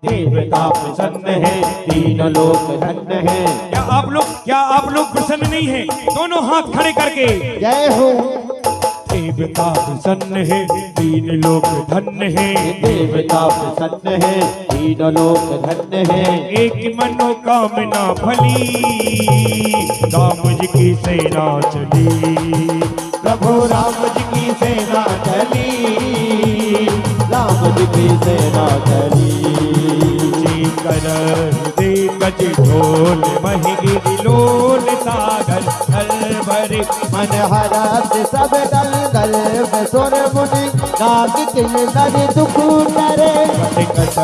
देवता प्रसन्न है, तीन लोक धन्य है। क्या आप लोग प्रसन्न नहीं हैं? दोनों हाथ खड़े करके जय हो। देवता प्रसन्न है, तीन लोक धन्य है। देवता प्रसन्न है, तीन लोक धन्य है। एक मनोकामना फली, राम जी की सेना चली। प्रभु राम जी की सेना चली, राम जी की सेना चली। कर दे गज ढोल महिगिरी लोल सागर हर भरे मन हरस सब दल गल सुर मुनि नाग किल नर दुख करे। कट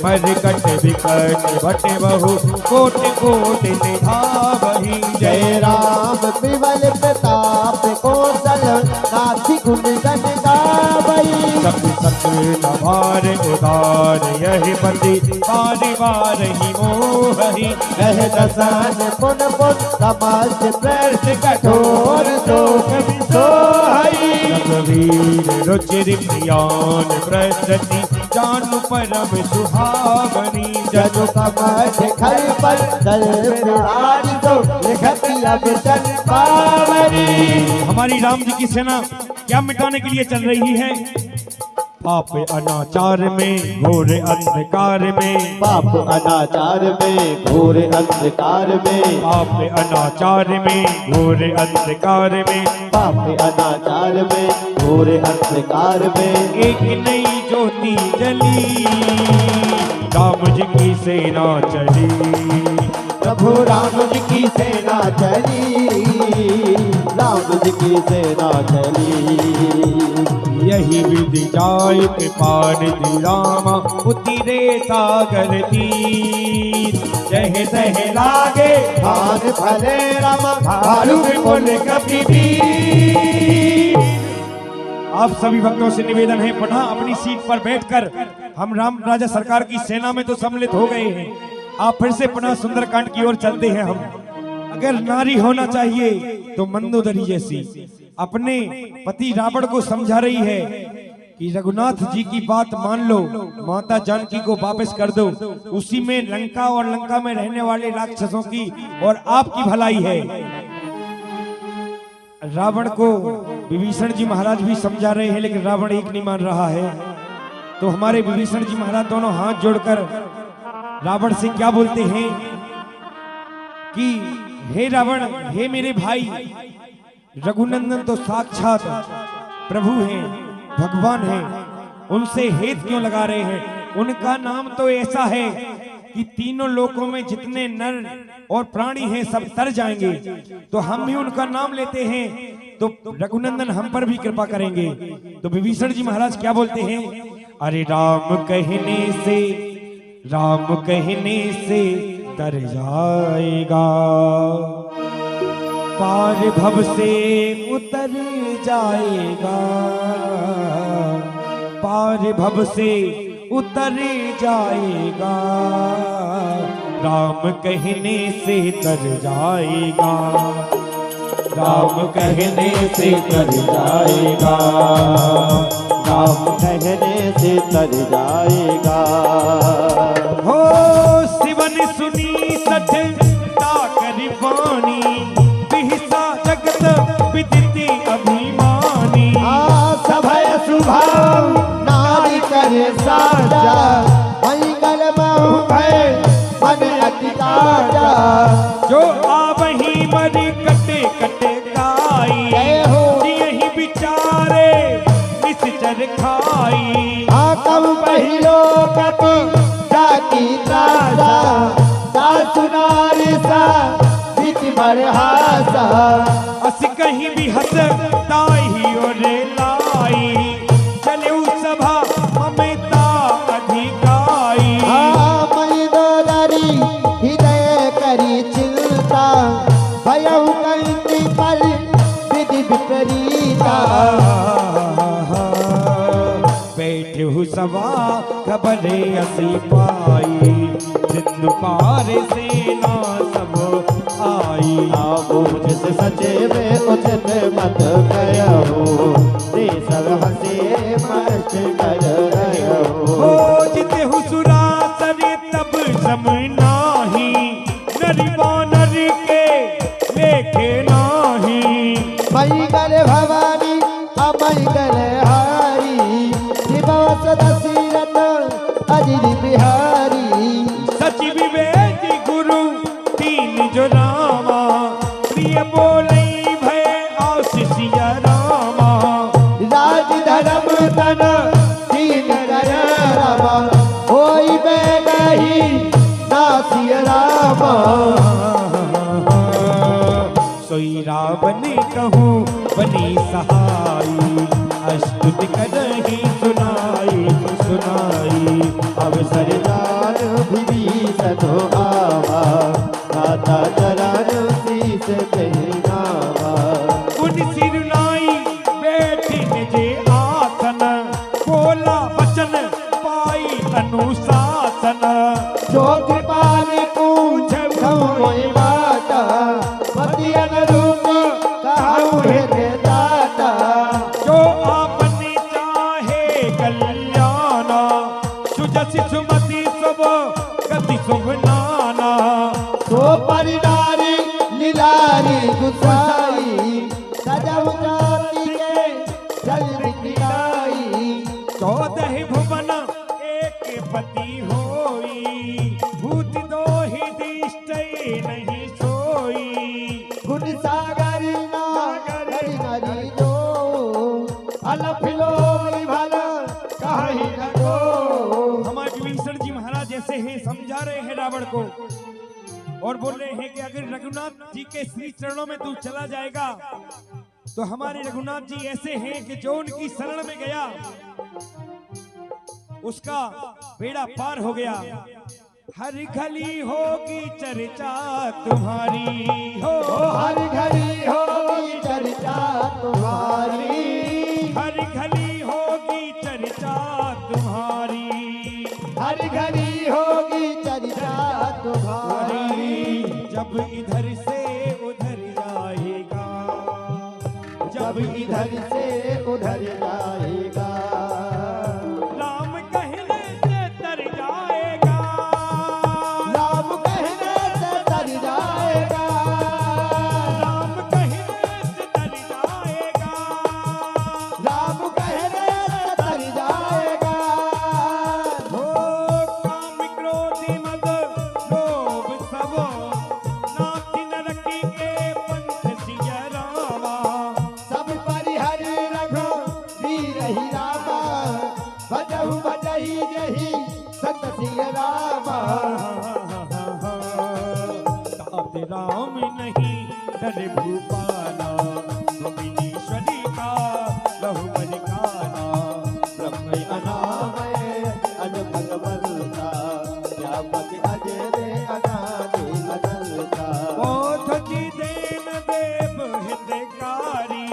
मर कट विकट भट बहु कोट कोट से धावहि। जय राम विमल प्रताप कौशल नाथि गुण गण गावई। सब सत नभार उदार यही पति बारी बार ही मोहि। कह दसन पुन पुन समस्त प्रश्न कठोर शोक सोहई। रघुवीर रुचिर ज्ञान प्रसति जानु परम सुहावनी। जनु कमठ खल पर दल विराज तो लिखति अब चल पावनी। हमारी राम जी की सेना क्या मिटाने के लिए चल रही है? पाप अनाचार में घोर अंधकार में। पाप अनाचार में घोर अंधकार में। पाप अनाचार में घोर अंधकार में। पाप अनाचार में घोर अंधकार में। एक नई ज्योति जली, राम जी की सेना चली। प्रभु राम जी की सेना चली, राम जी की सेना चली। यही विधि जाय कृपाण दी रामा, उतरे सागर तीर। जह तह लागे भान भले रामा, भालू विपुल कपीर। आप सभी भक्तों से निवेदन है, पढ़ा अपनी सीट पर बैठकर। हम राम राजा सरकार की सेना में तो सम्मिलित हो गए हैं, आप फिर से पुनः सुंदरकांड की ओर चलते हैं। हम अगर नारी होना चाहिए तो मंदोदरी जैसी अपने पति रावण को समझा रही है कि रघुनाथ जी की बात मान लो, माता जानकी को वापस कर दो। उसी में लंका और लंका में रहने वाले राक्षसों की और आपकी भलाई है। रावण को विभीषण जी महाराज भी समझा रहे हैं, लेकिन रावण एक नहीं मान रहा है। तो हमारे विभीषण जी महाराज दोनों हाथ जोड़कर रावण से क्या बोलते हैं कि हे रावण, हे मेरे भाई, रघुनंदन तो साक्षात प्रभु हैं, भगवान हैं, उनसे हेत क्यों लगा रहे हैं? उनका नाम तो ऐसा है कि तीनों लोकों में जितने नर और प्राणी हैं सब तर जाएंगे। तो हम भी उनका नाम लेते हैं तो रघुनंदन हम पर भी कृपा करेंगे। तो विभीषण जी महाराज क्या बोलते हैं? अरे राम कहने से तर जाएगा, पार भव से उतर जाएगा। पार भव से उतर जाएगा, राम कहने से तर जाएगा। राम कहने से तर जाएगा, राम कहने से तर जाएगा। हो शिवन सुनी सठ ताकर वाणी, बिहसा जगत विदित अभिमानी। सभय सुभाव नारी करे साजा, मंगल महु भय मन अति ताजा। जो आवही मरी कटे कटे गाई, यही बिचारे निश्चर खाई। कब पहिलो कपि जाकी त्रासा, दासु नारी सा विधि बरहासा। अस कहीं भी हंस ताही और लाई, चले उस सभा ममता अधिकाई। मंदोदरी हृदय करी चिंता, भयउ कंति पर विधि विपरीता। बैठे हु सभा खबरे असी पाई, सिंधु पार सेना सब आई। जिस सचे में उचित मत कहो, सब हंसे मस्त कर रहो। जिते हुसुरा सरी सम नाही, नरी वानर के लेखे नाही। मंगल भवानी अमंगल हारी, निवास दशरथ अजिर बिहारी। सच विवेक गुरु तीन जो रामा, प्रिय बोले भय आशीष या रामा। राज धर्म तन तीन गया रामा, होई बेगही नासिय रामा। सोई रावण कहूँ बनी सहाई, अस्तुति करही सुनाई सुनाई। अवसर दान विभीषण आवा, माता चरण शीस कहनावा। उन सिरनाई बैठिन जे आसन, बोला वचन पाई अनुशासन। जो कृपाल पूछ मोहि बाटा, पति अनुरूप कहूँ हे दाता। जो आपने चाहे कल्याणा, सुजसि सुमति शुभ गति शुभ नाना। सो परिवारी लीलारी गुसाई, सजव जाति के जल बिखराई। 14 भुवन एक पति होई, भूत दोहि दिष्टै नहीं सोई। गुण सागर नागर हरि जो, अलफिलो भला कहीं न को। हमारे विभीषण जी महाराज ऐसे हैं, समझा रहे हैं रावण को और बोल रहे हैं कि अगर रघुनाथ जी के श्री चरणों में तू चला जाएगा तो हमारे रघुनाथ जी ऐसे हैं कि जो उनकी शरण में गया उसका बेड़ा पार हो गया। हर गली होगी चर्चा तुम्हारी हो, हर घड़ी होगी चर्चा तुम्हारी। हर गली होगी चर्चा तुम्हारी। हर घड़ी होगी चर्चा तुम्हारी। जब इधर से उधर जाएगा, जब इधर से उधर जाएगा, राम कहने से तर जाएगा। राम कहने से तर जाएगा। राम कहने से तर जाएगा। राम कहने से तर जाएगा। हो काम क्रोधी मद लोभ सब, नाथि नरकी के पंथ सिय रामा। सब परिहरि रघु वीर ही रामा, भजहु भजहि जहि संत सिय रामा। तात राम नहीं डर भूपाला, भुवनेश्वरी का लहु बलिकाना। ब्रह्म अनामय अज भगवंता, व्यापक अजय दे अनादि अनंता। बोध की देन देव हितकारी,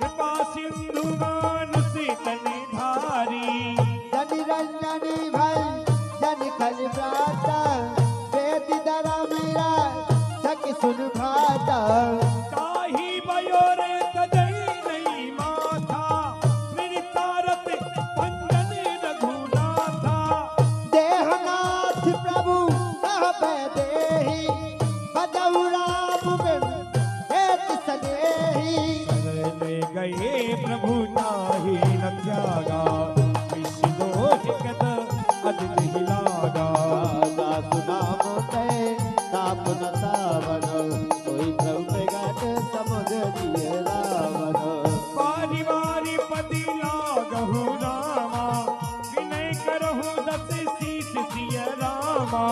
कृपा सिंधु मानुष तन धारी। जन रंजनी भय जन खल प्राता, वेद धर्म सख सुन भाता। ताही बयोरे तजई नहीं माथा, मेरी तारत अंजन रघुनाथा। देहनाथ प्रभु कहबे देहि, बजहु राम बिन हेत सनेहि। ले गए प्रभु ताहि न त्यागा, विष दोष कत अज नहीं लागा। दासु नाम ते ताप न सावन, कोई प्रभु प्रगट समुझ दिए रावण। बारी बारी पति लागहु रामा, विनय करहु दस शीस सिय रामा।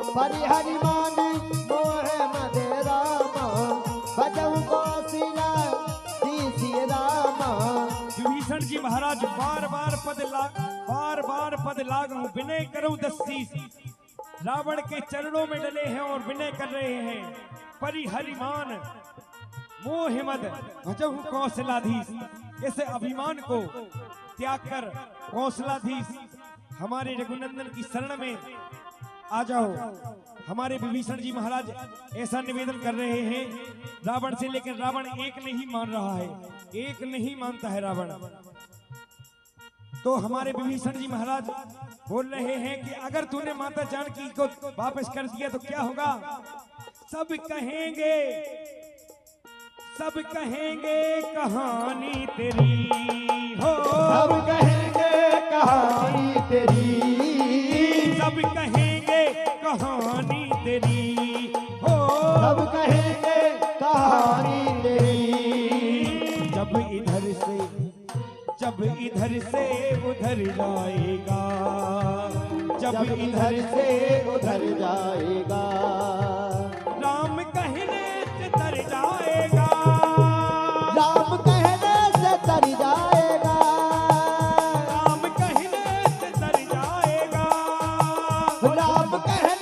परिहरि मान मोह मदे रामा, भजहु कौशिला सीसिय रामा। विभीषण जी महाराज बार बार पद लागहु, विनय करहु दस शीस। रावण के चरणों में डले हैं और विनय कर रहे हैं। परिहरिमान मोह मद भजहु कौशलाधीश, ऐसे अभिमान को त्याग कर कौशलाधीश हमारे रघुनंदन की शरण में आ जाओ। हमारे विभीषण जी महाराज ऐसा निवेदन कर रहे हैं रावण से, लेकिन रावण एक नहीं मान रहा है, एक नहीं मानता है रावण। तो हमारे विभीषण जी महाराज बोल रहे हैं कि अगर तूने माता जानकी को वापस कर दिया तो क्या होगा। सब कहेंगे कहानी तेरी हो, सब कहेंगे कहानी तेरी, सब कहेंगे कहानी तेरी हो, सब कहेंगे कहानी तेरी। जब इधर से उधर जाएगा, जब इधर से उधर जाएगा, राम कहने से तर जाएगा, राम कहने से तर जाएगा, राम कहने से तर जाएगा, राम कहने